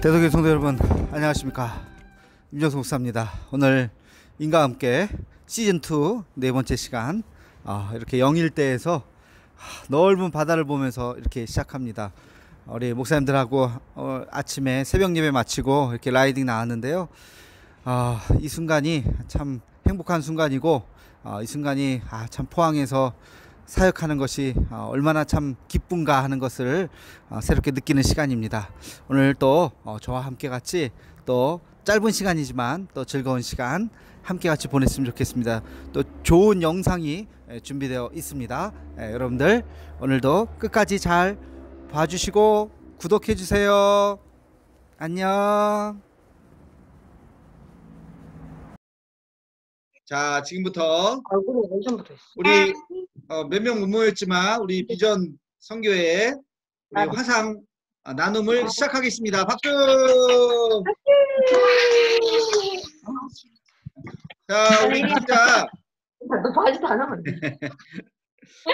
대덕의 성도 여러분, 안녕하십니까. 임정수 목사입니다. 오늘 인과 함께 시즌2 네 번째 시간, 이렇게 영일대에서 넓은 바다를 보면서 이렇게 시작합니다. 우리 목사님들하고 아침에 새벽 예배 마치고 이렇게 라이딩 나왔는데요. 이 순간이 참 행복한 순간이고, 이 순간이 참 포항에서 사역하는 것이 얼마나 참 기쁜가 하는 것을 새롭게 느끼는 시간입니다. 오늘 또 저와 함께 같이 또 짧은 시간이지만 또 즐거운 시간 함께 같이 보냈으면 좋겠습니다. 또 좋은 영상이 준비되어 있습니다. 여러분들 오늘도 끝까지 잘 봐주시고 구독해 주세요. 안녕. 자, 지금부터 우리 몇 명 못 모였지만 우리 비전 선교회 우리 화상 나눔을 시작하겠습니다. 박수! 자, 우리 각자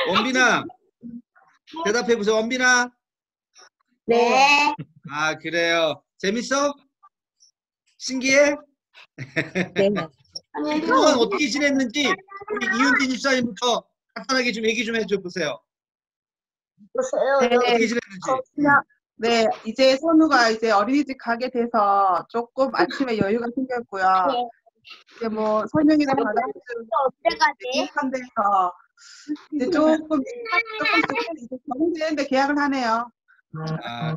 원빈아 대답해 보세요. 원빈아. 네. 그래요. 재밌어? 신기해? 네. 그동안 어떻게 지냈는지 우리 이은진 집사님부터 간단하게 좀 얘기 좀 해줘 보세요. 네. 어떻게 지냈는지. 네, 이제 선우가 이제 어린이집 가게 돼서 조금 아침에 여유가 생겼고요. 이제 뭐 설명이나 받아서 비슷한 데서 이제 조금 이제 적응되는데 계약을 하네요.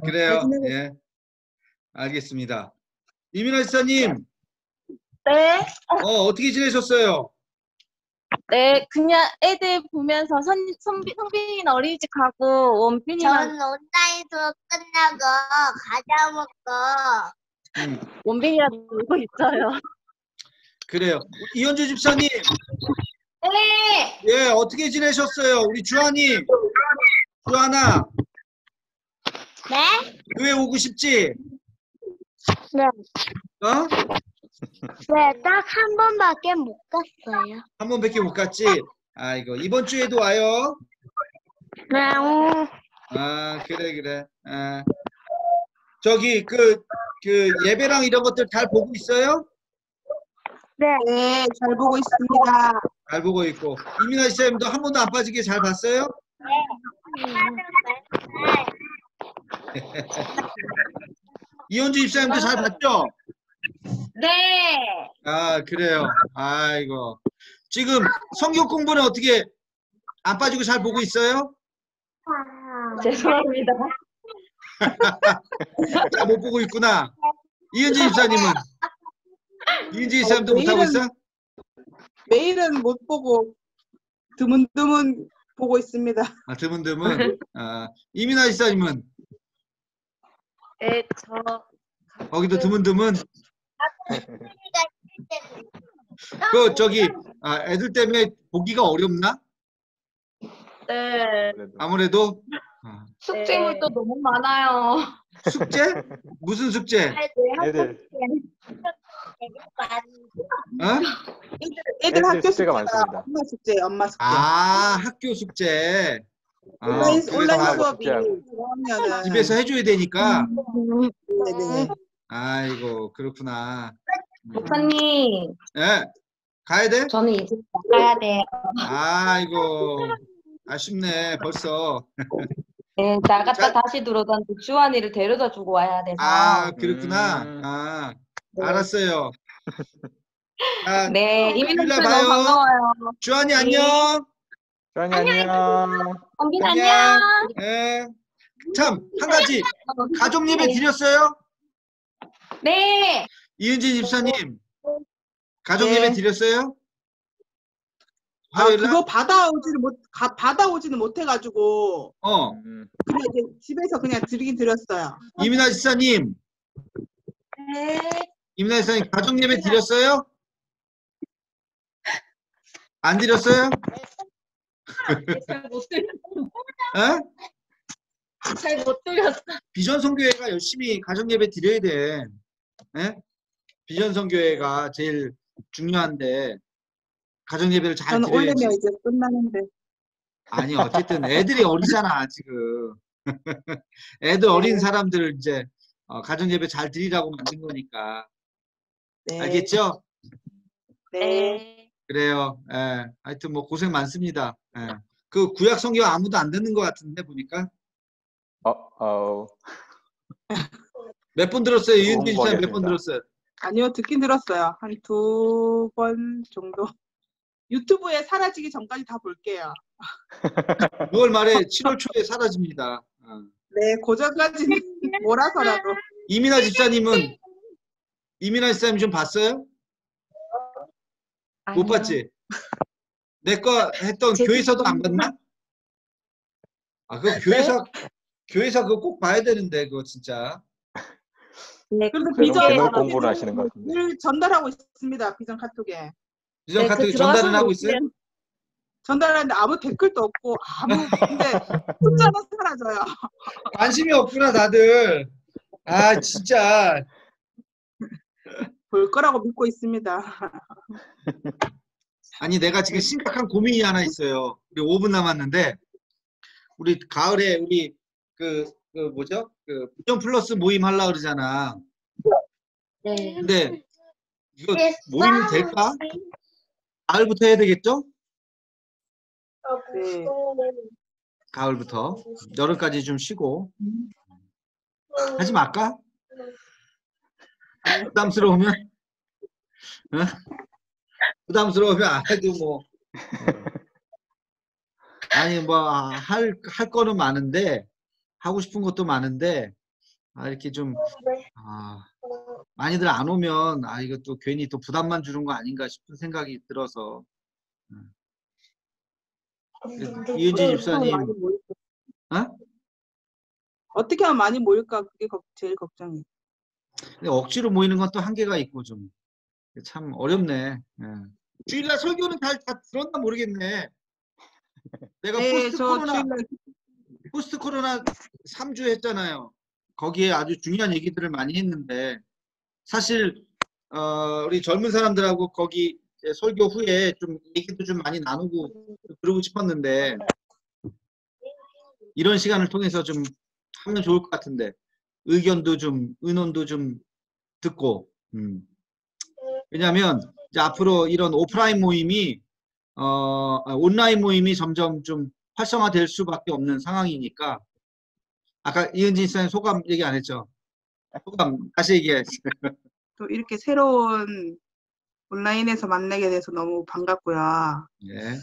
그래요. 예. 알겠습니다. 이민아 지사님. 네. 어떻게 지내셨어요? 네, 그냥 애들 보면서 성빈이는 어린이집 가고 원빈이는 전 온라인 수업 끝나고 과자 먹고 원빈이랑 놀고 있어요. 그래요. 이현주 집사님. 네. 예, 어떻게 지내셨어요? 우리 주한이. 주한아. 네? 교회 오고 싶지? 네. 어? 네, 딱 한 번밖에 못 갔어요. 한 번밖에 못 갔지? 아이고, 이번 주에도 와요. 네. 그래. 저기 그 예배랑 이런 것들 잘 보고 있어요? 네, 잘 보고 있습니다. 잘 보고 있고. 이민아 지사님도 한 번도 안 빠지게 잘 봤어요? 이현주 집사님도 잘 봤죠? 네. 그래요. 아이고. 지금 성경 공부는 어떻게 안 빠지고 잘 보고 있어요? 죄송합니다. 잘 못 보고 있구나. 이은지 집사님은? 이은지 집사님도 못 하고 있어? 매일은 못 보고 드문드문 보고 있습니다. 드문드문. 이민아 집사님은? 네, 저 거기도 드문드문? 저기 애들 때문에 보기가 어렵나? 네. 아무래도 숙제물도 너무 많아요. 숙제? 무슨 숙제? 애들 애들 학교 숙제가 숙제가 많습니다. 엄마 숙제. 학교 숙제. 온라인 그래서 수업이 숙제하고. 그러면은 집에서 해줘야 되니까. 네네. 아이고, 그렇구나. 목사님, 예, 가야 돼? 저는 이제 나가야 돼요. 아이고, 아쉽네, 벌써. 네, 나갔다 다시 들어오던데 주환이를 데려다 주고 와야 돼서. 그렇구나. 네. 알았어요. 네, 이민호 일로 씨 봐요. 너무 반가워요. 주한이 안녕. 주한이 안녕. 원빈 안녕. 안녕. 예. 참, 한 가지. 가족 예배 드렸어요? 네. 이은진 집사님, 가족 네. 예배 드렸어요? 화요일 날? 그거 받아오지는 못해가지고 그냥 이제 집에서 그냥 드리긴 드렸어요. 이민아 집사님, 네. 이민아 집사님, 가족 예배 드렸어요? 안 드렸어요? 잘못 들렸어. 예? 잘못 들렸어. 비전 선교회가 열심히 가정 예배 드려야 돼. 예? 비전 선교회가 제일 중요한데 가정 예배를 잘 저는 드려야지. 올해면 이제 끝나는데. 아니 어쨌든 애들이 어리잖아 지금. 애들 어린 사람들 이제 가정예배 잘 드리라고 만든 거니까. 네. 알겠죠? 네. 그래요. 예. 하여튼 뭐 고생 많습니다. 예. 그 구약 성경 아무도 안 듣는 것 같은데 보니까. 몇 번 들었어요? 이은진 집사님 몇 번 공부하겠습니다. 들었어요? 아니요, 듣긴 들었어요. 한 2번 정도. 유튜브에 사라지기 전까지 다 볼게요. 6월 말에 7월 초에 사라집니다. 네, 고전까지는 몰아서라도. 이민아 집사님 좀 봤어요? 못 아니요. 봤지? 내 거 했던 교회에서도 안 봤나? 그 교회사 그거 꼭 봐야 되는데 그거 진짜. 네, 그런데 그게 제목 비전 공부를 하시는 것 같은데. 늘 전달하고 있습니다. 비전 카톡에. 비전 네, 카톡에 그 전달은 들어가서 하고 있어요? 전달하는데 아무 댓글도 없고 근데 숫자는 사라져요. 관심이 없구나 다들. 아 진짜. 볼 거라고 믿고 있습니다. 아니 내가 지금 심각한 고민이 하나 있어요. 우리 5분 남았는데 우리 가을에 우리 그 뭐죠? 그 비전 플러스 모임 하려고 그러잖아. 네. 근데 이거 모임 될까? 가을부터 해야 되겠죠? 네. 가을부터 여름까지 좀 쉬고 하지 말까? 부담스러우면 어? 부담스러우면 안 해도 뭐 아니 뭐 할 거는 많은데 하고 싶은 것도 많은데 이렇게 좀 많이들 안 오면 이것도 괜히 또 부담만 주는 거 아닌가 싶은 생각이 들어서 이은지 집사님 어떻게 하면 많이 모일까 그게 제일 걱정이에요. 근데 억지로 모이는 건 또 한계가 있고 좀 참 어렵네. 주일날 설교는 다 들었나 모르겠네. 내가 네, 포스트 코로나 3주 했잖아요. 거기에 아주 중요한 얘기들을 많이 했는데 사실 우리 젊은 사람들하고 거기 설교 후에 좀 얘기도 좀 많이 나누고 그러고 싶었는데 이런 시간을 통해서 좀 하면 좋을 것 같은데 의견도 좀 의논도 좀 듣고 왜냐하면 이제 앞으로 이런 오프라인 모임이 온라인 모임이 점점 좀 활성화될 수밖에 없는 상황이니까 아까 이은진 씨는 소감 얘기 안 했죠? 소감 다시 얘기해. 또 이렇게 새로운 온라인에서 만나게 돼서 너무 반갑고요. 예.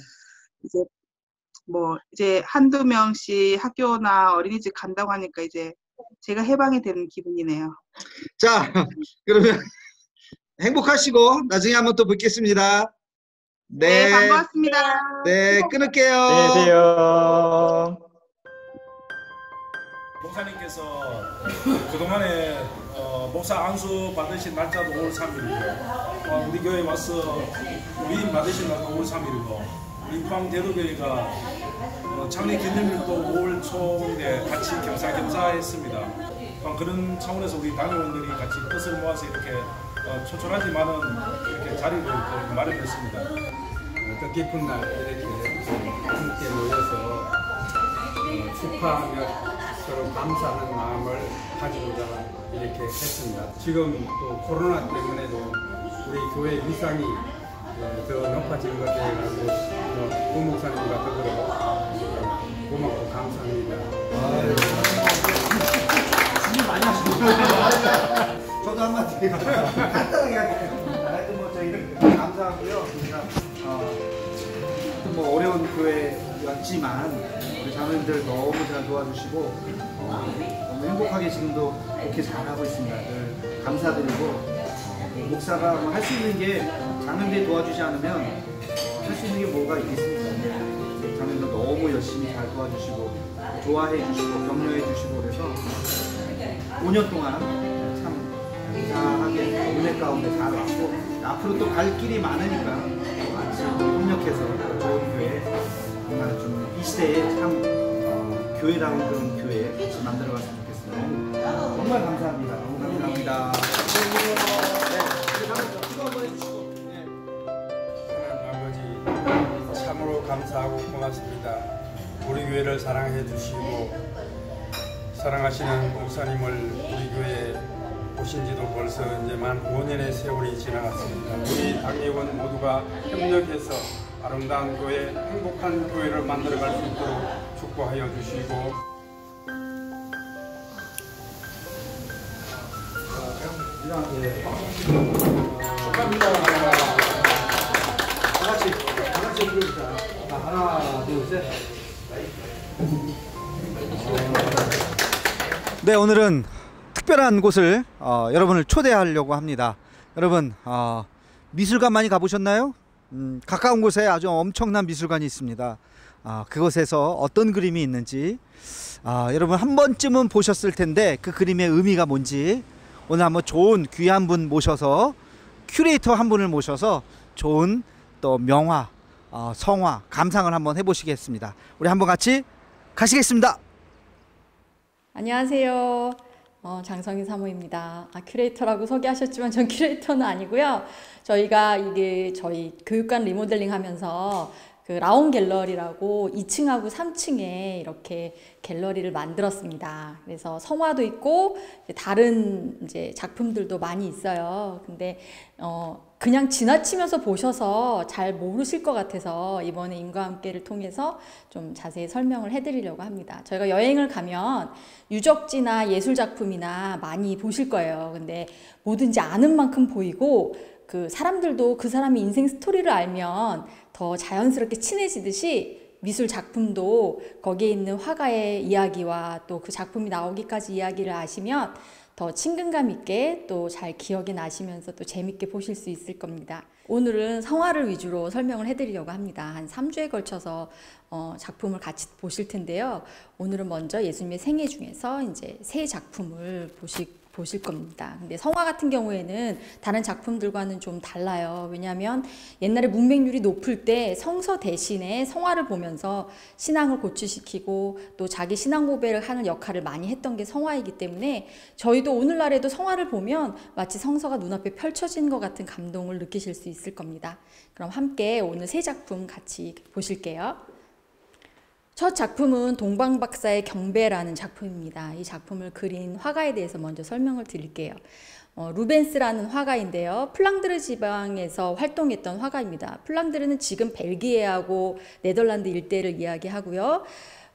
이제 한두 명씩 학교나 어린이집 간다고 하니까 이제 제가 해방이 되는 기분이네요. 자, 그러면 행복하시고 나중에 한번 또 뵙겠습니다. 네, 반갑습니다. 네, 끊을게요. 안녕히 계세요. 목사님께서 그동안에 목사 안수 받으신 날짜도 5월 3일이고 우리 교회에 와서 위임 받으신 날도 5월 3일이고 우리 포항대도교회가 창립 기념일도 5월 초에 같이 겸사겸사 했습니다. 그런 차원에서 우리 당회원들이 같이 뜻을 모아서 이렇게 초촐하지만은 이렇게 자리를 마련했습니다. 뜻깊은 날 이렇게 함께 모여서 축하하며 서로 감사하는 마음을 가지고자 이렇게 했습니다. 지금 또 코로나 때문에도 우리 교회 위상이 더 높아진 것에 대해서 부목사님과 더불어 고맙고 감사합니다. 많이 하시네요. 저도 한마디 간단하게 하겠습니다. 하여튼 뭐 저희는 감사하고요. 우리가 뭐 어려운 교회였지만 우리 자매님들 너무 잘 도와주시고 너무 행복하게 지금도 그렇게 잘하고 있습니다. 늘 감사드리고 목사가 뭐 할 수 있는 게 자매님들이 도와주지 않으면 할 수 있는 게 뭐가 있겠습니까? 자매님들 너무 열심히 잘 도와주시고 좋아해 주시고 격려해 주시고 그래서 5년 동안 참 감사하게 은혜 가운데 잘 왔고 앞으로 또 갈 길이 많으니까 같이 협력해서 좋은 교회 정말 좀 이 시대에 참 교회다운 그런 교회 같이 만들어갔으면 좋겠습니다. 정말 감사합니다. 너무 감사합니다. 하나님 아버지 참으로 감사하고 고맙습니다. 우리 교회를 사랑해 주시고 사랑하시는 목사님을 우리 교회에 오신 지도 벌써 이제 만 5년의 세월이 지나갔습니다. 우리 당회원 모두가 협력해서 아름다운 교회, 행복한 교회를 만들어갈 수 있도록 축복하여 주시고 축하합니다. 다 같이 부르자. 하나, 둘, 셋. 네, 오늘은 특별한 곳을 여러분을 초대하려고 합니다. 여러분, 미술관 많이 가보셨나요? 가까운 곳에 아주 엄청난 미술관이 있습니다. 그곳에서 어떤 그림이 있는지 여러분 한 번쯤은 보셨을 텐데 그 그림의 의미가 뭔지 오늘 한번 좋은 귀한 분 모셔서 큐레이터 한 분을 모셔서 좋은 또 명화, 성화, 감상을 한번 해보시겠습니다. 우리 한번 같이 가시겠습니다. 안녕하세요. 장성희 사모입니다. 큐레이터라고 소개하셨지만 전 큐레이터는 아니고요. 저희가 저희 교육관 리모델링 하면서 그 라온 갤러리라고 2층하고 3층에 이렇게 갤러리를 만들었습니다. 그래서 성화도 있고 다른 이제 작품들도 많이 있어요. 근데 그냥 지나치면서 보셔서 잘 모르실 것 같아서 이번에 인과 함께를 통해서 좀 자세히 설명을 해드리려고 합니다. 저희가 여행을 가면 유적지나 예술작품이나 많이 보실 거예요. 근데 뭐든지 아는 만큼 보이고 그 사람들도 그 사람의 인생 스토리를 알면 더 자연스럽게 친해지듯이 미술 작품도 거기에 있는 화가의 이야기와 또 그 작품이 나오기까지 이야기를 아시면 더 친근감 있게 또 잘 기억에 나시면서 또 재밌게 보실 수 있을 겁니다. 오늘은 성화를 위주로 설명을 해드리려고 합니다. 한 3주에 걸쳐서 작품을 같이 보실 텐데요. 오늘은 먼저 예수님의 생애 중에서 이제 세 작품을 보실 겁니다. 근데 성화 같은 경우에는 다른 작품들과는 좀 달라요. 왜냐하면 옛날에 문맹률이 높을 때 성서 대신에 성화를 보면서 신앙을 고취시키고 또 자기 신앙 고백을 하는 역할을 많이 했던 게 성화이기 때문에 저희도 오늘날에도 성화를 보면 마치 성서가 눈앞에 펼쳐진 것 같은 감동을 느끼실 수 있을 겁니다. 그럼 함께 오늘 세 작품 같이 보실게요. 첫 작품은 동방박사의 경배라는 작품입니다. 이 작품을 그린 화가에 대해서 먼저 설명을 드릴게요. 루벤스라는 화가인데요. 플랑드르 지방에서 활동했던 화가입니다. 플랑드르는 지금 벨기에하고 네덜란드 일대를 이야기하고요.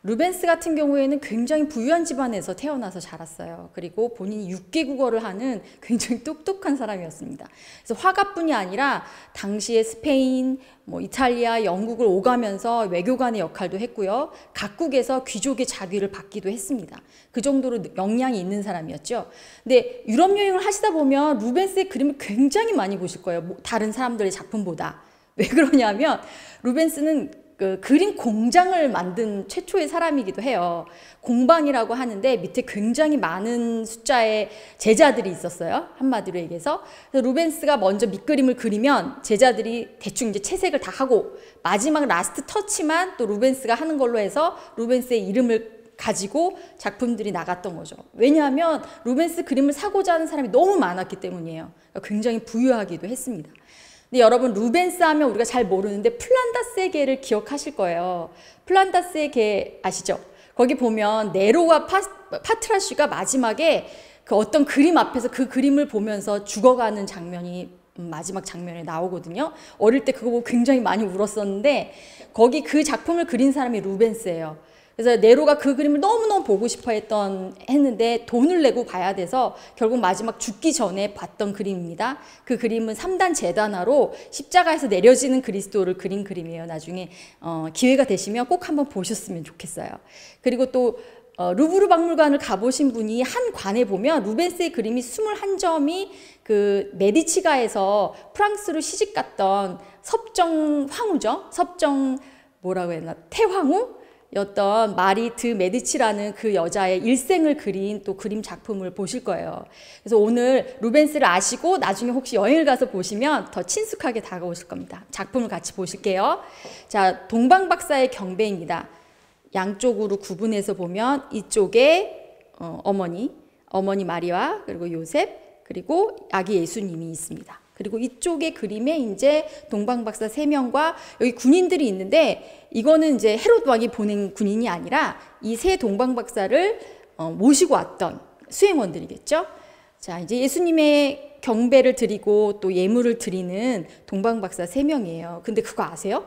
루벤스 같은 경우에는 굉장히 부유한 집안에서 태어나서 자랐어요. 그리고 본인이 6개 국어를 하는 굉장히 똑똑한 사람이었습니다. 그래서 화가뿐이 아니라 당시에 스페인, 이탈리아, 영국을 오가면서 외교관의 역할도 했고요. 각국에서 귀족의 자귀를 받기도 했습니다. 그 정도로 역량이 있는 사람이었죠. 근데 유럽 여행을 하시다 보면 루벤스의 그림을 굉장히 많이 보실 거예요. 다른 사람들의 작품보다. 왜 그러냐면 루벤스는 그림 공장을 만든 최초의 사람이기도 해요. 공방이라고 하는데 밑에 굉장히 많은 숫자의 제자들이 있었어요. 한마디로 얘기해서. 그래서 루벤스가 먼저 밑그림을 그리면 제자들이 대충 이제 채색을 다 하고 마지막 라스트 터치만 또 루벤스가 하는 걸로 해서 루벤스의 이름을 가지고 작품들이 나갔던 거죠. 왜냐하면 루벤스 그림을 사고자 하는 사람이 너무 많았기 때문이에요. 그러니까 굉장히 부유하기도 했습니다. 근데 여러분 루벤스 하면 우리가 잘 모르는데 플란다스의 개를 기억하실 거예요. 플란다스의 개 아시죠? 거기 보면 네로와 파트라슈가 마지막에 그 어떤 그림 앞에서 그 그림을 보면서 죽어가는 장면이 마지막 장면에 나오거든요. 어릴 때 그거 보고 굉장히 많이 울었었는데 거기 그 작품을 그린 사람이 루벤스예요. 그래서 네로가 그 그림을 너무너무 보고 싶어 했는데 돈을 내고 봐야 돼서 결국 마지막 죽기 전에 봤던 그림입니다. 그 그림은 3단 제단화로 십자가에서 내려지는 그리스도를 그린 그림이에요. 나중에 기회가 되시면 꼭 한번 보셨으면 좋겠어요. 그리고 또 루브르 박물관을 가보신 분이 한 관에 보면 루벤스의 그림이 21점이 그 메디치가에서 프랑스로 시집갔던 섭정 황후죠. 섭정 뭐라고 했나? 태황후? 였던 마리 드 메디치라는 그 여자의 일생을 그린 또 그림 작품을 보실 거예요. 그래서 오늘 루벤스를 아시고 나중에 혹시 여행을 가서 보시면 더 친숙하게 다가오실 겁니다. 작품을 같이 보실게요. 자, 동방박사의 경배입니다. 양쪽으로 구분해서 보면 이쪽에 어머니 마리아 그리고 요셉 그리고 아기 예수님이 있습니다. 그리고 이쪽의 그림에 이제 동방박사 3명과 여기 군인들이 있는데 이거는 이제 헤롯 왕이 보낸 군인이 아니라 이 세 동방박사를 모시고 왔던 수행원들이겠죠. 자, 이제 예수님의 경배를 드리고 또 예물을 드리는 동방박사 3명이에요. 근데 그거 아세요?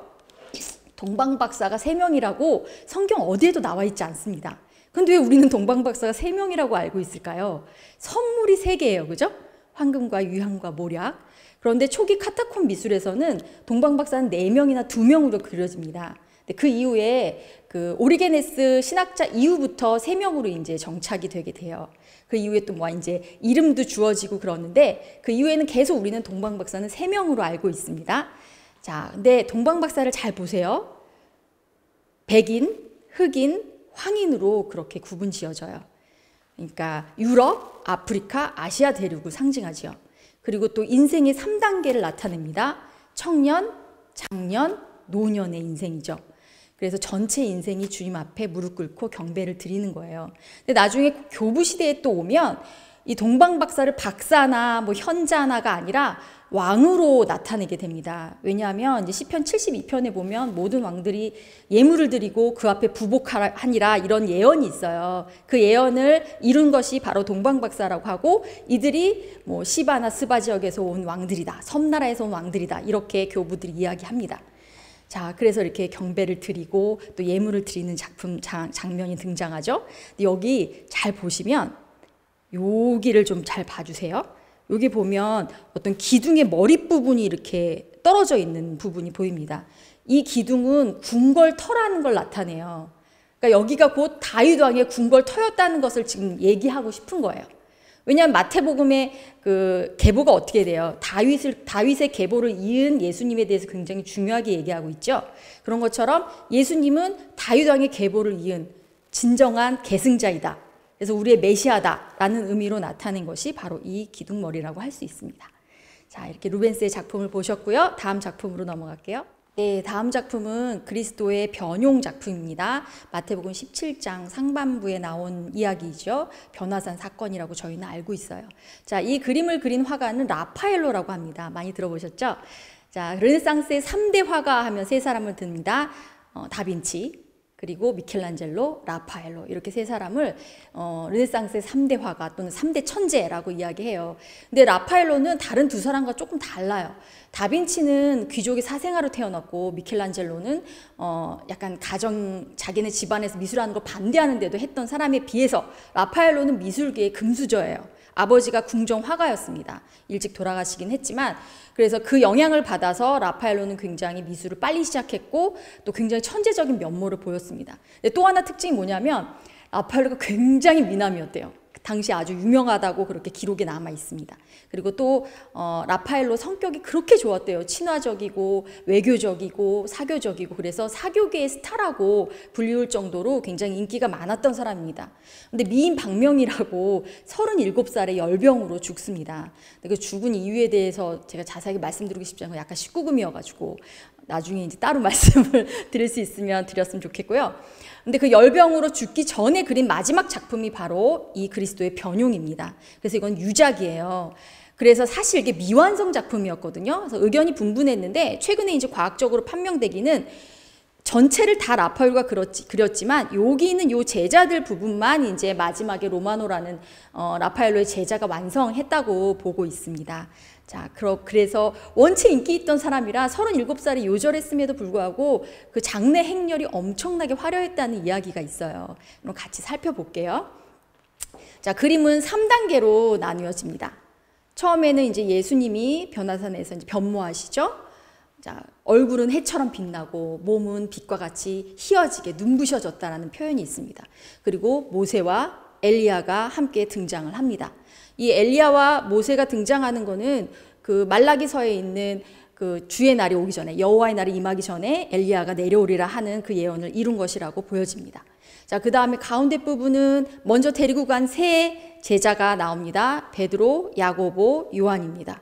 동방박사가 3명이라고 성경 어디에도 나와 있지 않습니다. 근데 왜 우리는 동방박사가 3명이라고 알고 있을까요? 선물이 3개예요. 그죠? 황금과 유향과 모략. 그런데 초기 카타콤 미술에서는 동방박사는 4명이나 2명으로 그려집니다. 근데 그 이후에 그 오리게네스 신학자 이후부터 3명으로 이제 정착이 되게 돼요. 그 이후에 또 뭐 이제 이름도 주어지고 그러는데 그 이후에는 계속 우리는 동방박사는 3명으로 알고 있습니다. 자, 근데 동방박사를 잘 보세요. 백인, 흑인, 황인으로 그렇게 구분 지어져요. 그러니까 유럽, 아프리카, 아시아 대륙을 상징하죠. 그리고 또 인생의 3단계를 나타냅니다. 청년, 장년, 노년의 인생이죠. 그래서 전체 인생이 주님 앞에 무릎 꿇고 경배를 드리는 거예요. 근데 나중에 교부 시대에 또 오면 이 동방박사를 박사나 뭐 현자나가 아니라 왕으로 나타내게 됩니다. 왜냐하면 이제 시편 72편에 보면 모든 왕들이 예물을 드리고 그 앞에 부복하니라 이런 예언이 있어요. 그 예언을 이룬 것이 바로 동방박사라고 하고 이들이 뭐 시바나 스바 지역에서 온 왕들이다. 섬나라에서 온 왕들이다. 이렇게 교부들이 이야기합니다. 자, 그래서 이렇게 경배를 드리고 또 예물을 드리는 작품 장면이 등장하죠. 여기 잘 보시면 여기를 좀 잘 봐주세요. 여기 보면 어떤 기둥의 머리 부분이 이렇게 떨어져 있는 부분이 보입니다. 이 기둥은 궁궐터라는 걸 나타내요. 그러니까 여기가 곧 다윗 왕의 궁궐터였다는 것을 지금 얘기하고 싶은 거예요. 왜냐하면 마태복음의 그 계보가 어떻게 돼요? 다윗의 계보를 이은 예수님에 대해서 굉장히 중요하게 얘기하고 있죠. 그런 것처럼 예수님은 다윗 왕의 계보를 이은 진정한 계승자이다. 그래서 우리의 메시아다라는 의미로 나타낸 것이 바로 이 기둥머리라고 할 수 있습니다. 자, 이렇게 루벤스의 작품을 보셨고요. 다음 작품으로 넘어갈게요. 네, 다음 작품은 그리스도의 변용 작품입니다. 마태복음 17장 상반부에 나온 이야기죠. 변화산 사건이라고 저희는 알고 있어요. 자, 이 그림을 그린 화가는 라파엘로라고 합니다. 많이 들어보셨죠? 자, 르네상스의 3대 화가 하면 3사람을 듭니다. 다빈치, 그리고 미켈란젤로, 라파엘로 이렇게 3사람을 르네상스의 3대 화가 또는 3대 천재라고 이야기해요. 근데 라파엘로는 다른 2사람과 조금 달라요. 다빈치는 귀족의 사생아로 태어났고 미켈란젤로는 약간 자기네 집안에서 미술하는 걸 반대하는데도 했던 사람에 비해서 라파엘로는 미술계의 금수저예요. 아버지가 궁정 화가였습니다. 일찍 돌아가시긴 했지만 그래서 그 영향을 받아서 라파엘로는 굉장히 미술을 빨리 시작했고 또 굉장히 천재적인 면모를 보였습니다. 근데 또 하나 특징이 뭐냐면 라파엘로가 굉장히 미남이었대요. 당시 아주 유명하다고 그렇게 기록에 남아 있습니다. 그리고 또 라파엘로 성격이 그렇게 좋았대요. 친화적이고 외교적이고 사교적이고 그래서 사교계의 스타라고 불리울 정도로 굉장히 인기가 많았던 사람입니다. 근데 미인 박명이라고 37살에 열병으로 죽습니다. 그 죽은 이유에 대해서 제가 자세하게 말씀드리고 싶지 않고 약간 19금이어가지고 나중에 이제 따로 말씀을 드릴 수 있으면 드렸으면 좋겠고요. 근데 그 열병으로 죽기 전에 그린 마지막 작품이 바로 이 그리스도의 변용입니다. 그래서 이건 유작이에요. 그래서 사실 이게 미완성 작품이었거든요. 그래서 의견이 분분했는데 최근에 이제 과학적으로 판명되기는 전체를 다 라파엘로가 그렸지만 여기 있는 요 제자들 부분만 이제 마지막에 로마노라는 라파엘로의 제자가 완성했다고 보고 있습니다. 자, 그래서 원체 인기 있던 사람이라 37살에 요절했음에도 불구하고 그 장래 행렬이 엄청나게 화려했다는 이야기가 있어요. 그럼 같이 살펴볼게요. 자, 그림은 3단계로 나누어집니다. 처음에는 이제 예수님이 변화산에서 이제 변모하시죠. 자, 얼굴은 해처럼 빛나고 몸은 빛과 같이 희어지게 눈부셔졌다라는 표현이 있습니다. 그리고 모세와 엘리야가 함께 등장을 합니다. 이 엘리야와 모세가 등장하는 거는 그 말라기서에 있는 그 주의 날이 오기 전에 여호와의 날이 임하기 전에 엘리야가 내려오리라 하는 그 예언을 이룬 것이라고 보여집니다. 자, 그 다음에 가운데 부분은 먼저 데리고 간 세 제자가 나옵니다. 베드로, 야고보, 요한입니다.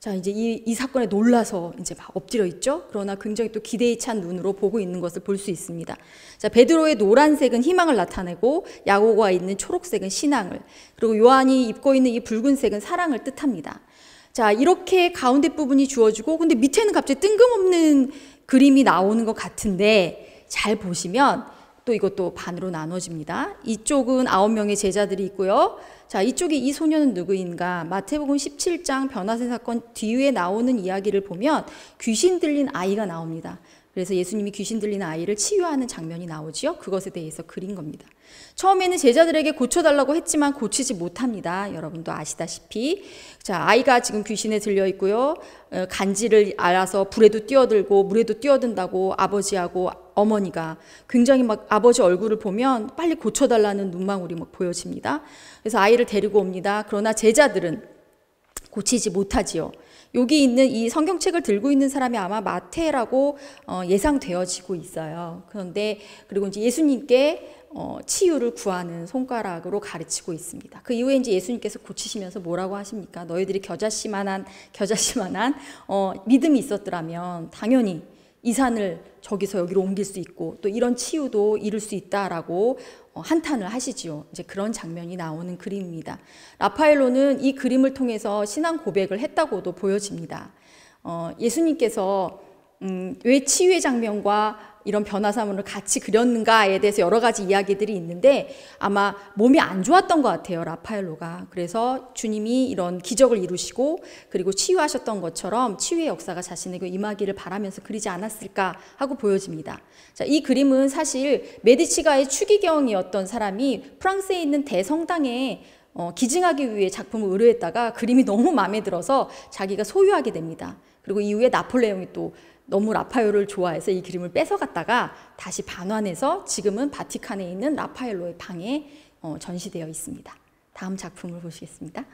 자, 이제 이 사건에 놀라서 이제 막 엎드려 있죠. 그러나 굉장히 또 기대에 찬 눈으로 보고 있는 것을 볼 수 있습니다. 자, 베드로의 노란색은 희망을 나타내고 야고보가 있는 초록색은 신앙을, 그리고 요한이 입고 있는 이 붉은색은 사랑을 뜻합니다. 자, 이렇게 가운데 부분이 주어지고 근데 밑에는 갑자기 뜬금없는 그림이 나오는 것 같은데 잘 보시면 또 이것도 반으로 나눠집니다. 이쪽은 9명의 제자들이 있고요. 자, 이쪽에 이 소녀는 누구인가? 마태복음 17장 변화산 사건 뒤에 나오는 이야기를 보면 귀신 들린 아이가 나옵니다. 그래서 예수님이 귀신 들린 아이를 치유하는 장면이 나오지요. 그것에 대해서 그린 겁니다. 처음에는 제자들에게 고쳐달라고 했지만 고치지 못합니다. 여러분도 아시다시피. 자, 아이가 지금 귀신에 들려 있고요. 간지를 알아서 불에도 뛰어들고 물에도 뛰어든다고 아버지하고 어머니가 굉장히 막 아버지 얼굴을 보면 빨리 고쳐달라는 눈망울이 막 보여집니다. 그래서 아이를 데리고 옵니다. 그러나 제자들은 고치지 못하지요. 여기 있는 이 성경책을 들고 있는 사람이 아마 마태라고 예상되어지고 있어요. 그런데 그리고 이제 예수님께 치유를 구하는 손가락으로 가르치고 있습니다. 그 이후에 이제 예수님께서 고치시면서 뭐라고 하십니까? 너희들이 겨자씨만한 믿음이 있었더라면 당연히 이 산을 저기서 여기로 옮길 수 있고 또 이런 치유도 이룰 수 있다라고 한탄을 하시지요. 이제 그런 장면이 나오는 그림입니다. 라파엘로는 이 그림을 통해서 신앙 고백을 했다고도 보여집니다. 예수님께서 왜 치유의 장면과 이런 변화사물을 같이 그렸는가에 대해서 여러 가지 이야기들이 있는데 아마 몸이 안 좋았던 것 같아요, 라파엘로가. 그래서 주님이 이런 기적을 이루시고 그리고 치유하셨던 것처럼 치유의 역사가 자신에게 임하기를 바라면서 그리지 않았을까 하고 보여집니다. 자, 이 그림은 사실 메디치가의 추기경이었던 사람이 프랑스에 있는 대성당에 기증하기 위해 작품을 의뢰했다가 그림이 너무 마음에 들어서 자기가 소유하게 됩니다. 그리고 이후에 나폴레옹이 또 너무 라파엘로를 좋아해서 이 그림을 뺏어갔다가 다시 반환해서 지금은 바티칸에 있는 라파엘로의 방에 전시되어 있습니다. 다음 작품을 보시겠습니다.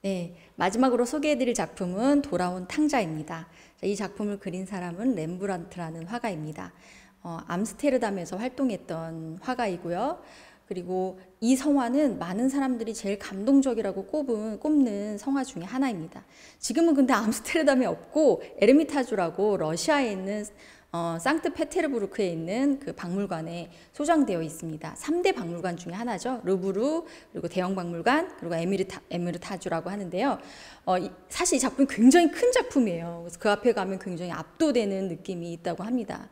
네, 마지막으로 소개해드릴 작품은 돌아온 탕자입니다. 이 작품을 그린 사람은 렘브란트라는 화가입니다. 암스테르담에서 활동했던 화가이고요. 그리고 이 성화는 많은 사람들이 제일 감동적이라고 꼽는 성화 중에 하나입니다. 지금은 근데 암스테르담에 없고 에르미타주라고 러시아에 있는 상트페테르부르크에 있는 그 박물관에 소장되어 있습니다. 3대 박물관 중에 하나죠. 르브르, 그리고 대형 박물관, 그리고 에르미타주라고 하는데요. 사실 이 작품이 굉장히 큰 작품이에요. 그래서 그 앞에 가면 굉장히 압도되는 느낌이 있다고 합니다.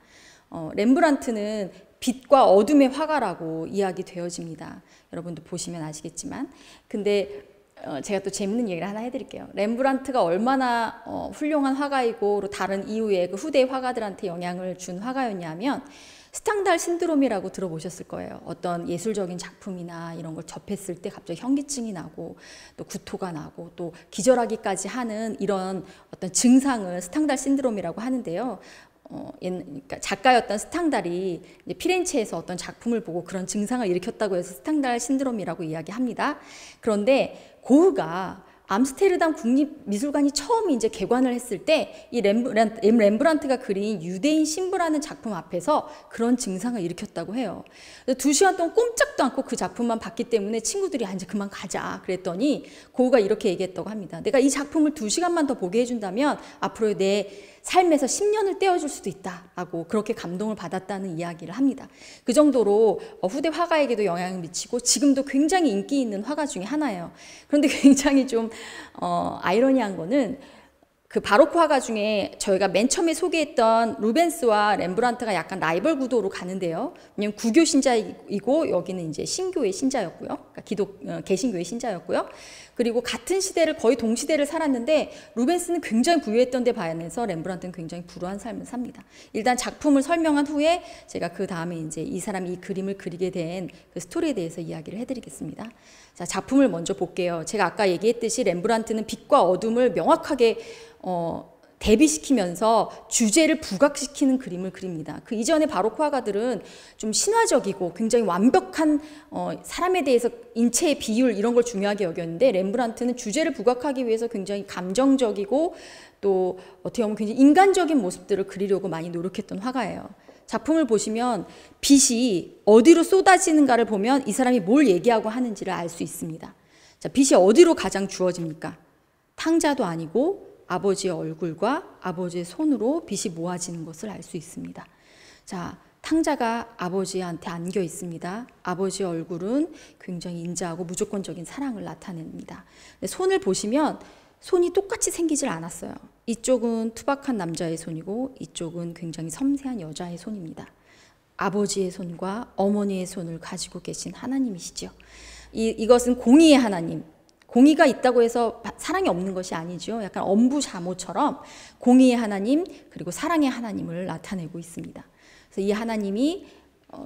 렘브란트는 빛과 어둠의 화가라고 이야기되어집니다. 여러분도 보시면 아시겠지만. 근데 제가 또 재밌는 얘기를 하나 해드릴게요. 렘브란트가 얼마나 훌륭한 화가이고 다른 이후에 그 후대 화가들한테 영향을 준 화가였냐면 스탕달 신드롬이라고 들어보셨을 거예요. 어떤 예술적인 작품이나 이런 걸 접했을 때 갑자기 현기증이 나고 또 구토가 나고 또 기절하기까지 하는 이런 어떤 증상을 스탕달 신드롬이라고 하는데요. 그러니까 작가였던 스탕달이 이제 피렌체에서 어떤 작품을 보고 그런 증상을 일으켰다고 해서 스탕달 신드롬이라고 이야기합니다. 그런데 고흐가 암스테르담 국립미술관이 처음 이제 개관을 했을 때 이 렘브란트가 그린 유대인 신부라는 작품 앞에서 그런 증상을 일으켰다고 해요. 2시간 동안 꼼짝도 않고 그 작품만 봤기 때문에 친구들이 이제 그만 가자 그랬더니 고흐가 이렇게 얘기했다고 합니다. 내가 이 작품을 2시간만 더 보게 해준다면 앞으로 내 삶에서 10년을 떼어줄 수도 있다라고 그렇게 감동을 받았다는 이야기를 합니다. 그 정도로 후대 화가에게도 영향을 미치고 지금도 굉장히 인기 있는 화가 중에 하나예요. 그런데 굉장히 좀 아이러니한 거는 그 바로크 화가 중에 저희가 맨 처음에 소개했던 루벤스와 렘브란트가 약간 라이벌 구도로 가는데요. 왜냐면 구교 신자이고 여기는 이제 신교의 신자였고요. 그러니까 개신교의 신자였고요. 그리고 같은 시대를 거의 동시대를 살았는데 루벤스는 굉장히 부유했던 데 반해서 렘브란트는 굉장히 불우한 삶을 삽니다. 일단 작품을 설명한 후에 제가 그 다음에 이제 이 사람이 이 그림을 그리게 된 그 스토리에 대해서 이야기를 해드리겠습니다. 자, 작품을 먼저 볼게요. 제가 아까 얘기했듯이 렘브란트는 빛과 어둠을 명확하게 대비시키면서 주제를 부각시키는 그림을 그립니다. 그 이전의 바로크 화가들은 좀 신화적이고 굉장히 완벽한 사람에 대해서 인체의 비율 이런 걸 중요하게 여겼는데 렘브란트는 주제를 부각하기 위해서 굉장히 감정적이고 또 어떻게 보면 굉장히 인간적인 모습들을 그리려고 많이 노력했던 화가예요. 작품을 보시면 빛이 어디로 쏟아지는가를 보면 이 사람이 뭘 얘기하고 하는지를 알 수 있습니다. 자, 빛이 어디로 가장 주어집니까? 탕자도 아니고 아버지의 얼굴과 아버지의 손으로 빛이 모아지는 것을 알 수 있습니다. 자, 탕자가 아버지한테 안겨 있습니다. 아버지의 얼굴은 굉장히 인자하고 무조건적인 사랑을 나타냅니다. 손을 보시면 손이 똑같이 생기질 않았어요. 이쪽은 투박한 남자의 손이고 이쪽은 굉장히 섬세한 여자의 손입니다. 아버지의 손과 어머니의 손을 가지고 계신 하나님이시죠. 이것은 공의의 하나님. 공의가 있다고 해서 사랑이 없는 것이 아니죠. 약간 엄부자모처럼 공의의 하나님 그리고 사랑의 하나님을 나타내고 있습니다. 그래서 이 하나님이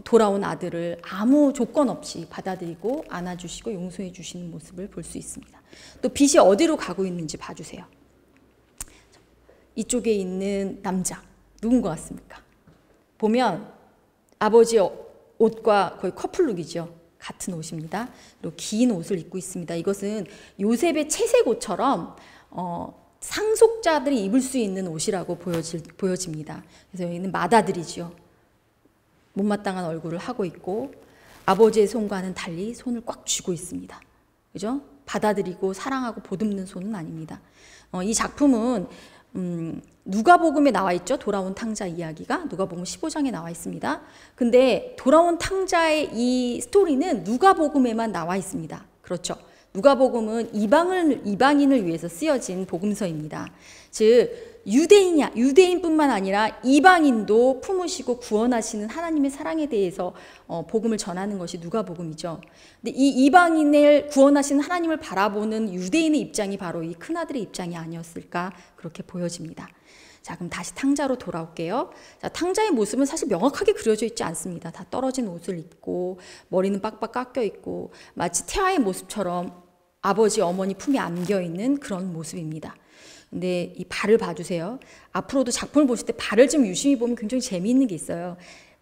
돌아온 아들을 아무 조건 없이 받아들이고 안아주시고 용서해 주시는 모습을 볼 수 있습니다. 또 빛이 어디로 가고 있는지 봐주세요. 이쪽에 있는 남자 누군 것 같습니까? 보면 아버지 옷과 거의 커플룩이죠. 같은 옷입니다. 그리고 긴 옷을 입고 있습니다. 이것은 요셉의 채색 옷처럼 상속자들이 입을 수 있는 옷이라고 보여집니다. 그래서 여기는 맏아들이죠. 못마땅한 얼굴을 하고 있고 아버지의 손과는 달리 손을 꽉 쥐고 있습니다. 그죠? 받아들이고 사랑하고 보듬는 손은 아닙니다. 이 작품은 누가복음에 나와 있죠. 돌아온 탕자 이야기가 누가복음 15장에 나와 있습니다. 근데 돌아온 탕자의 이 스토리는 누가복음에만 나와 있습니다. 그렇죠. 누가복음은 이방인을 위해서 쓰여진 복음서입니다. 즉 유대인뿐만 아니라 이방인도 품으시고 구원하시는 하나님의 사랑에 대해서 복음을 전하는 것이 누가복음이죠. 근데 이 이방인을 구원하시는 하나님을 바라보는 유대인의 입장이 바로 이 큰아들의 입장이 아니었을까 그렇게 보여집니다. 자, 그럼 다시 탕자로 돌아올게요. 자, 탕자의 모습은 사실 명확하게 그려져 있지 않습니다. 다 떨어진 옷을 입고 머리는 빡빡 깎여 있고 마치 태아의 모습처럼 아버지 어머니 품에 안겨 있는 그런 모습입니다. 근데 이 발을 봐주세요. 앞으로도 작품을 보실 때 발을 좀 유심히 보면 굉장히 재미있는 게 있어요.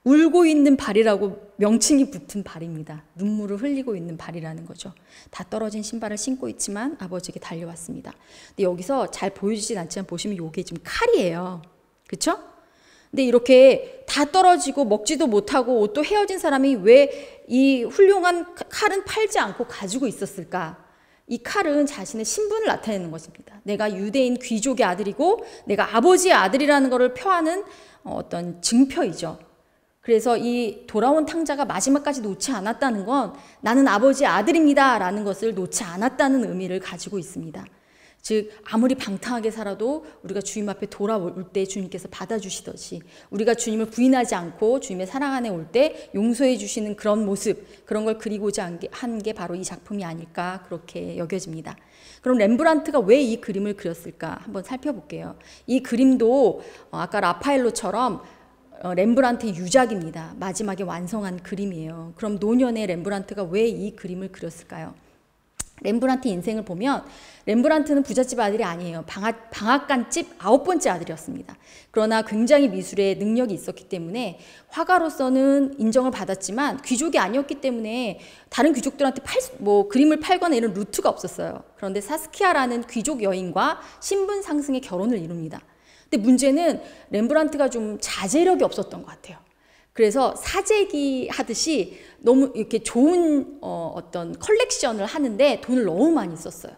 울고 있는 발이라고 명칭이 붙은 발입니다. 눈물을 흘리고 있는 발이라는 거죠. 다 떨어진 신발을 신고 있지만 아버지에게 달려왔습니다. 근데 여기서 잘 보여지진 않지만 보시면 이게 지금 칼이에요. 그렇죠? 근데 이렇게 다 떨어지고 먹지도 못하고 옷도 헤어진 사람이 왜 이 훌륭한 칼은 팔지 않고 가지고 있었을까? 이 칼은 자신의 신분을 나타내는 것입니다. 내가 유대인 귀족의 아들이고 내가 아버지의 아들이라는 것을 표하는 어떤 증표이죠. 그래서 이 돌아온 탕자가 마지막까지 놓지 않았다는 건 나는 아버지의 아들입니다 라는 것을 놓지 않았다는 의미를 가지고 있습니다. 즉 아무리 방탕하게 살아도 우리가 주님 앞에 돌아올 때 주님께서 받아주시듯이 우리가 주님을 부인하지 않고 주님의 사랑 안에 올 때 용서해 주시는 그런 모습, 그런 걸 그리고자 한 게 바로 이 작품이 아닐까 그렇게 여겨집니다. 그럼 렘브란트가 왜 이 그림을 그렸을까 한번 살펴볼게요. 이 그림도 아까 라파엘로처럼 렘브란트의 유작입니다. 마지막에 완성한 그림이에요. 그럼 노년의 렘브란트가 왜 이 그림을 그렸을까요? 렘브란트 인생을 보면 렘브란트는 부잣집 아들이 아니에요. 방앗간집 9번째 아들이었습니다. 그러나 굉장히 미술에 능력이 있었기 때문에 화가로서는 인정을 받았지만 귀족이 아니었기 때문에 다른 귀족들한테 그림을 팔거나 이런 루트가 없었어요. 그런데 사스키아라는 귀족 여인과 신분 상승의 결혼을 이룹니다. 근데 문제는 렘브란트가 좀 자제력이 없었던 것 같아요. 그래서 사재기 하듯이 너무 이렇게 좋은 어떤 컬렉션을 하는데 돈을 너무 많이 썼어요.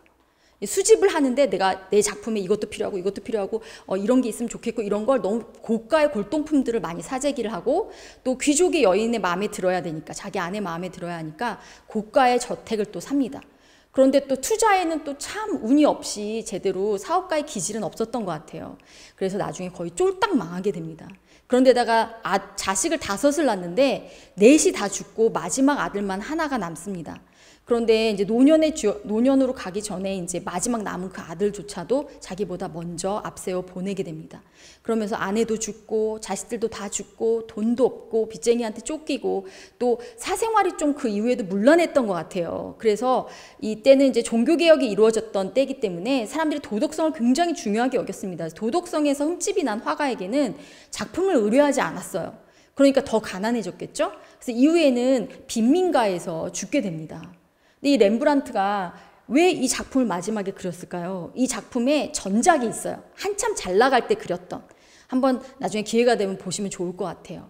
수집을 하는데 내가 내 작품에 이것도 필요하고 이것도 필요하고 이런 게 있으면 좋겠고 이런 걸 너무 고가의 골동품들을 많이 사재기를 하고 또 귀족의 여인의 마음에 들어야 되니까 자기 아내 마음에 들어야 하니까 고가의 저택을 또 삽니다. 그런데 또 투자에는 또 참 운이 없이 제대로 사업가의 기질은 없었던 것 같아요. 그래서 나중에 거의 쫄딱 망하게 됩니다. 그런데다가 자식을 5을 낳는데 4이 다 죽고 마지막 아들만 하나가 남습니다. 그런데 이제 노년으로 가기 전에 이제 마지막 남은 그 아들조차도 자기보다 먼저 앞세워 보내게 됩니다. 그러면서 아내도 죽고 자식들도 다 죽고 돈도 없고 빚쟁이한테 쫓기고 또 사생활이 좀 그 이후에도 문란했던 것 같아요. 그래서 이때는 이제 종교개혁이 이루어졌던 때이기 때문에 사람들이 도덕성을 굉장히 중요하게 여겼습니다. 도덕성에서 흠집이 난 화가에게는 작품을 의뢰하지 않았어요. 그러니까 더 가난해졌겠죠? 그래서 이후에는 빈민가에서 죽게 됩니다. 근데 이 렘브란트가 왜 이 작품을 마지막에 그렸을까요? 이 작품에 전작이 있어요. 한참 잘 나갈 때 그렸던. 한번 나중에 기회가 되면 보시면 좋을 것 같아요.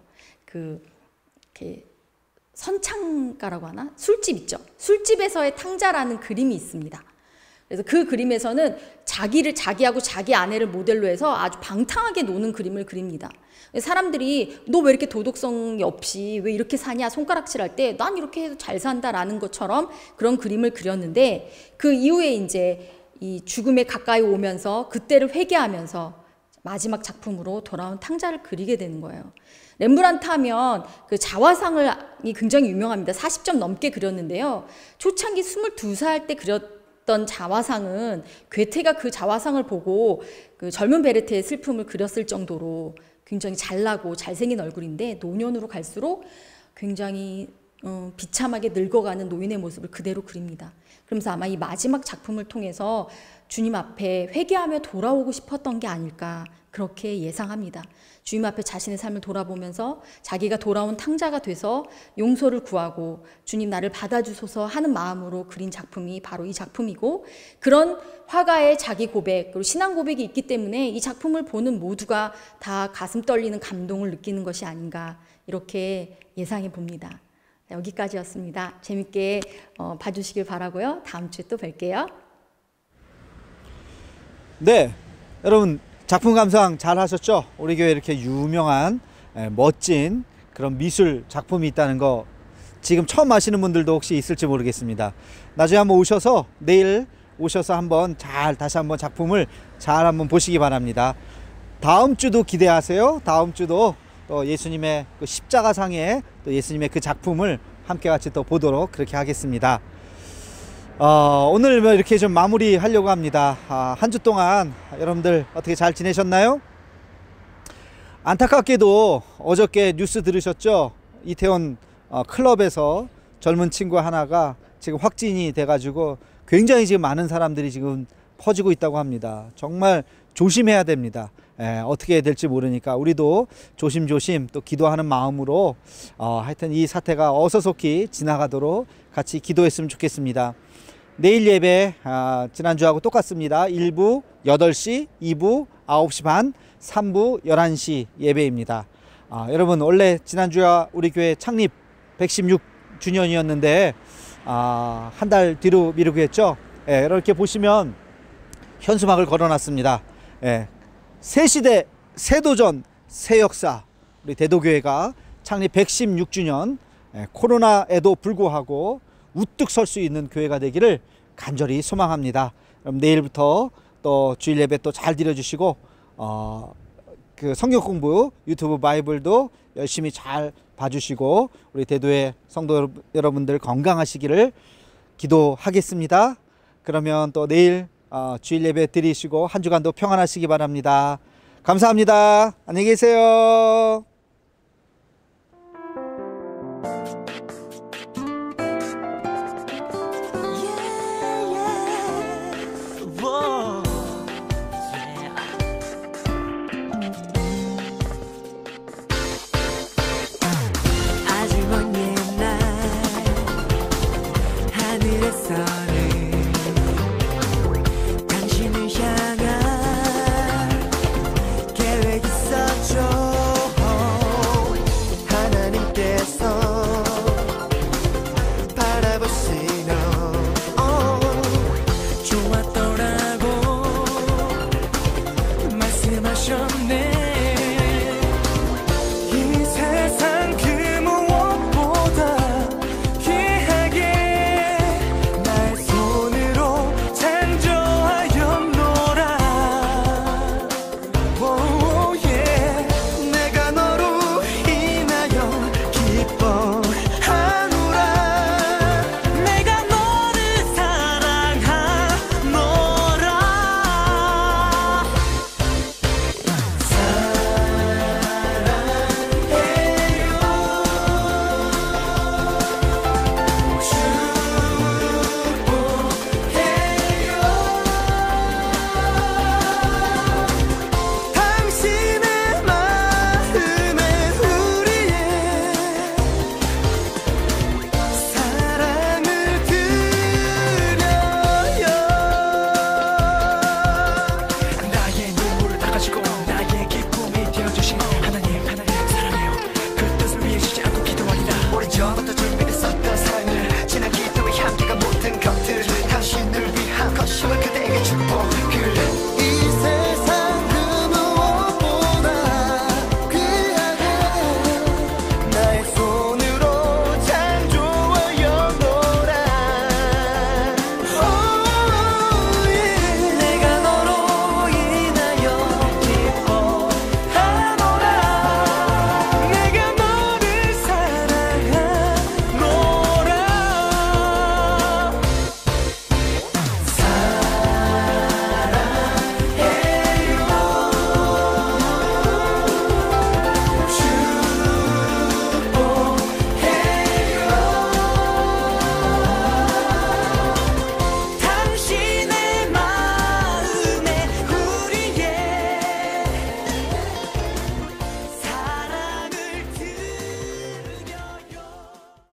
이렇게 선창가라고 하나? 술집 있죠. 술집에서의 탕자라는 그림이 있습니다. 그래서 그 그림에서는 자기하고 자기 아내를 모델로 해서 아주 방탕하게 노는 그림을 그립니다. 사람들이 너 왜 이렇게 도덕성이 없이 왜 이렇게 사냐 손가락질할 때 난 이렇게 해도 잘 산다라는 것처럼 그런 그림을 그렸는데 그 이후에 이제 이 죽음에 가까이 오면서 그때를 회개하면서 마지막 작품으로 돌아온 탕자를 그리게 되는 거예요. 렘브란트 하면 그 자화상이 굉장히 유명합니다. 40점 넘게 그렸는데요. 초창기 22살 때 그렸던 자화상은 괴테가 그 자화상을 보고 그 젊은 베르테의 슬픔을 그렸을 정도로 굉장히 잘나고 잘생긴 얼굴인데 노년으로 갈수록 굉장히 비참하게 늙어가는 노인의 모습을 그대로 그립니다. 그러면서 아마 이 마지막 작품을 통해서 주님 앞에 회개하며 돌아오고 싶었던 게 아닐까 그렇게 예상합니다. 주님 앞에 자신의 삶을 돌아보면서 자기가 돌아온 탕자가 돼서 용서를 구하고 주님 나를 받아주소서 하는 마음으로 그린 작품이 바로 이 작품이고, 그런 화가의 자기 고백 그리고 신앙 고백이 있기 때문에 이 작품을 보는 모두가 다 가슴 떨리는 감동을 느끼는 것이 아닌가 이렇게 예상해 봅니다. 여기까지였습니다. 재밌게 봐주시길 바라고요. 다음 주에 또 뵐게요. 네, 여러분 작품 감상 잘 하셨죠? 우리 교회 이렇게 유명한 멋진 그런 미술 작품이 있다는 거 지금 처음 아시는 분들도 혹시 있을지 모르겠습니다. 나중에 한번 오셔서 내일 오셔서 한번 다시 한번 작품을 잘 한번 보시기 바랍니다. 다음 주도 기대하세요. 다음 주도 또 예수님의 그 십자가상에 또 예수님의 그 작품을 함께 같이 또 보도록 그렇게 하겠습니다. 오늘 이렇게 좀 마무리 하려고 합니다. 한 주 동안 여러분들 어떻게 잘 지내셨나요? 안타깝게도 어저께 뉴스 들으셨죠? 이태원 클럽에서 젊은 친구 하나가 지금 확진이 돼가지고 굉장히 지금 많은 사람들이 지금 퍼지고 있다고 합니다. 정말 조심해야 됩니다. 어떻게 될지 모르니까 우리도 조심조심 또 기도하는 마음으로 하여튼 이 사태가 어서속히 지나가도록 같이 기도했으면 좋겠습니다. 내일 예배 지난주하고 똑같습니다. 1부 8시, 2부 9시 반, 3부 11시 예배입니다. 여러분 원래 지난주가 우리 교회 창립 116주년이었는데 한 달 뒤로 미루게 했죠. 이렇게 보시면 현수막을 걸어놨습니다. 새 시대, 새 도전, 새 역사, 우리 대도교회가 창립 116주년 코로나에도 불구하고 우뚝 설 수 있는 교회가 되기를 간절히 소망합니다. 그럼 내일부터 또 주일 예배 또 잘 드려주시고 그 성경 공부 유튜브 바이블도 열심히 잘 봐주시고 우리 대도의 성도 여러분들 건강하시기를 기도하겠습니다. 그러면 또 내일 주일 예배 드리시고 한 주간도 평안하시기 바랍니다. 감사합니다. 안녕히 계세요. 아주 먼 옛날 하늘에서